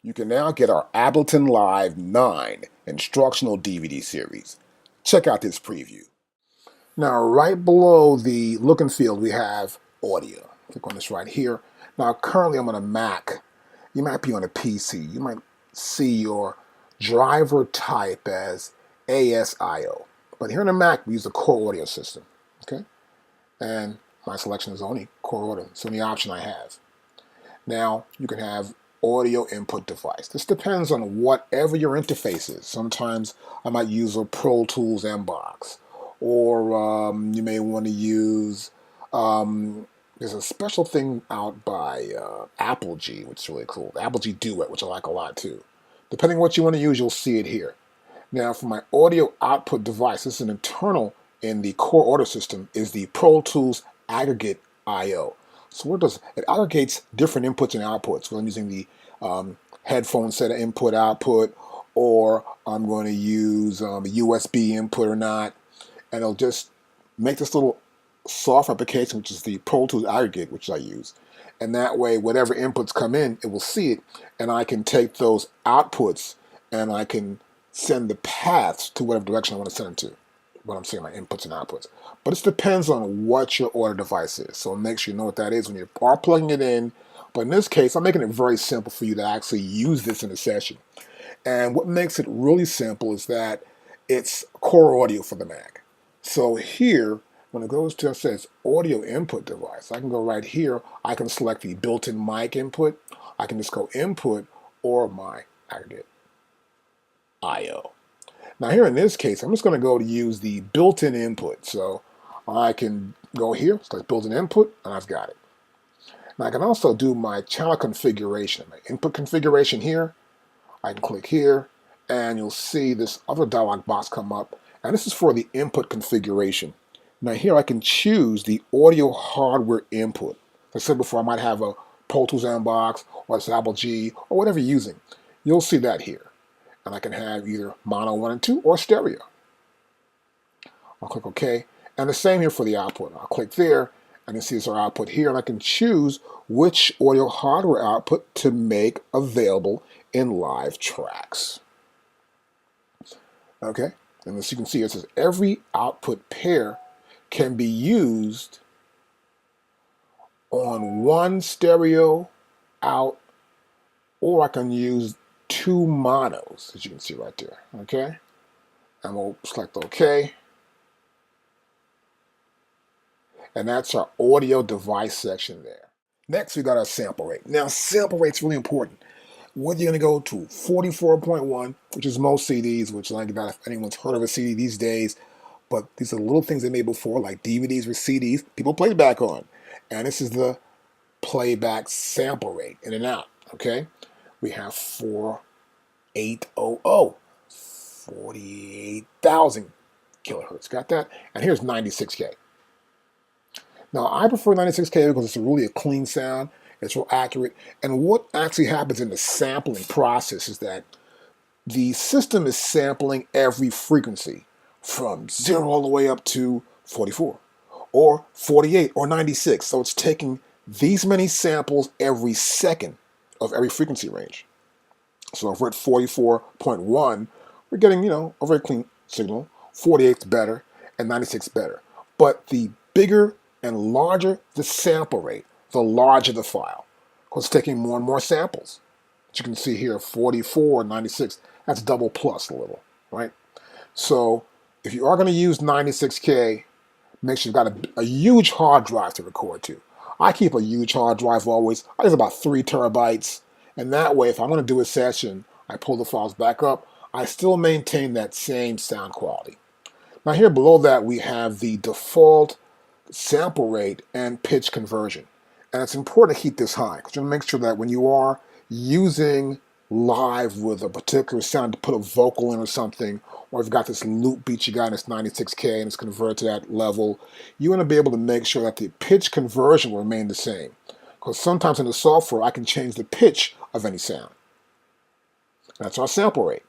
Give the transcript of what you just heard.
You can now get our Ableton Live 9 instructional DVD series. Check out this preview. Now, right below the look and feel, we have audio. Click on this right here. Now, currently I'm on a Mac. You might be on a PC. You might see your driver type as ASIO. But here on the Mac, we use the core audio system. Okay? And my selection is only core audio. It's the only option I have. Now, you can have audio input device. This depends on whatever your interface is. Sometimes I might use a Pro Tools MBox, or you may want to use, there's a special thing out by Apple G, which is really cool. The Apple G Duet, which I like a lot too. Depending on what you want to use, you'll see it here. Now, for my audio output device, this is an internal in the core audio system, is the Pro Tools Aggregate I/O. So what does it aggregates different inputs and outputs. Whether I'm using the headphone set of input output, or I'm going to use a USB input or not, and it'll just make this little software application, which is the Pro Tools Aggregate, which I use. And that way, whatever inputs come in, it will see it, and I can take those outputs and I can send the paths to whatever direction I want to send them to. What I'm saying, my inputs and outputs. But it depends on what your audio device is. So make sure you know what that is when you are plugging it in. But in this case, I'm making it very simple for you to actually use this in a session. And what makes it really simple is that it's core audio for the Mac. So here, when it goes to, it says audio input device, I can go right here. I can select the built-in mic input. I can just go input or my aggregate I/O. Now here in this case, I'm just going to go to use the built-in input. So I can go here, select built-in input, and I've got it. Now I can also do my channel configuration. My input configuration here, I can click here, and you'll see this other dialog box come up. And this is for the input configuration. Now here I can choose the audio hardware input. As I said before, I might have a Pro Tools MBox, or it's Apple G, or whatever you're using. You'll see that here. And I can have either mono 1 and 2 or stereo. I'll click OK. And the same here for the output. I'll click there, and you see it's our output here, and I can choose which audio hardware output to make available in live tracks. Okay, and as you can see, it says every output pair can be used on one stereo out, or I can use two monos, as you can see right there. Okay, and we'll select OK. And that's our audio device section there. Next, we got our sample rate. Now, sample rate's really important. Whether you're going to go to 44.1, which is most CDs, which I don't know if anyone's heard of a CD these days, but these are little things they made before, like DVDs or CDs, people play back on. And this is the playback sample rate, in and out, okay? We have 4800, 48,000 kilohertz. Got that? And here's 96K. Now, I prefer 96K because it's really a clean sound, it's real accurate, and what actually happens in the sampling process is that the system is sampling every frequency from 0 all the way up to 44, or 48, or 96, so it's taking these many samples every second of every frequency range. So if we're at 44.1, we're getting, a very clean signal. 48 is better, and 96 better. But the bigger and larger the sample rate, the larger the file, because it's taking more and more samples. As you can see here, 44, 96, that's double plus a little, right? So if you are going to use 96K, make sure you've got a huge hard drive to record to. I keep a huge hard drive always. I use about 3 terabytes, and that way, if I'm going to do a session, I pull the files back up, I still maintain that same sound quality. Now here below that, we have the default sample rate and pitch conversion. And it's important to keep this high because you want to make sure that when you are using live with a particular sound to put a vocal in or something, or if you've got this loop beat you got and it's 96K and it's converted to that level, you want to be able to make sure that the pitch conversion will remain the same. Because sometimes in the software I can change the pitch of any sound. That's our sample rate.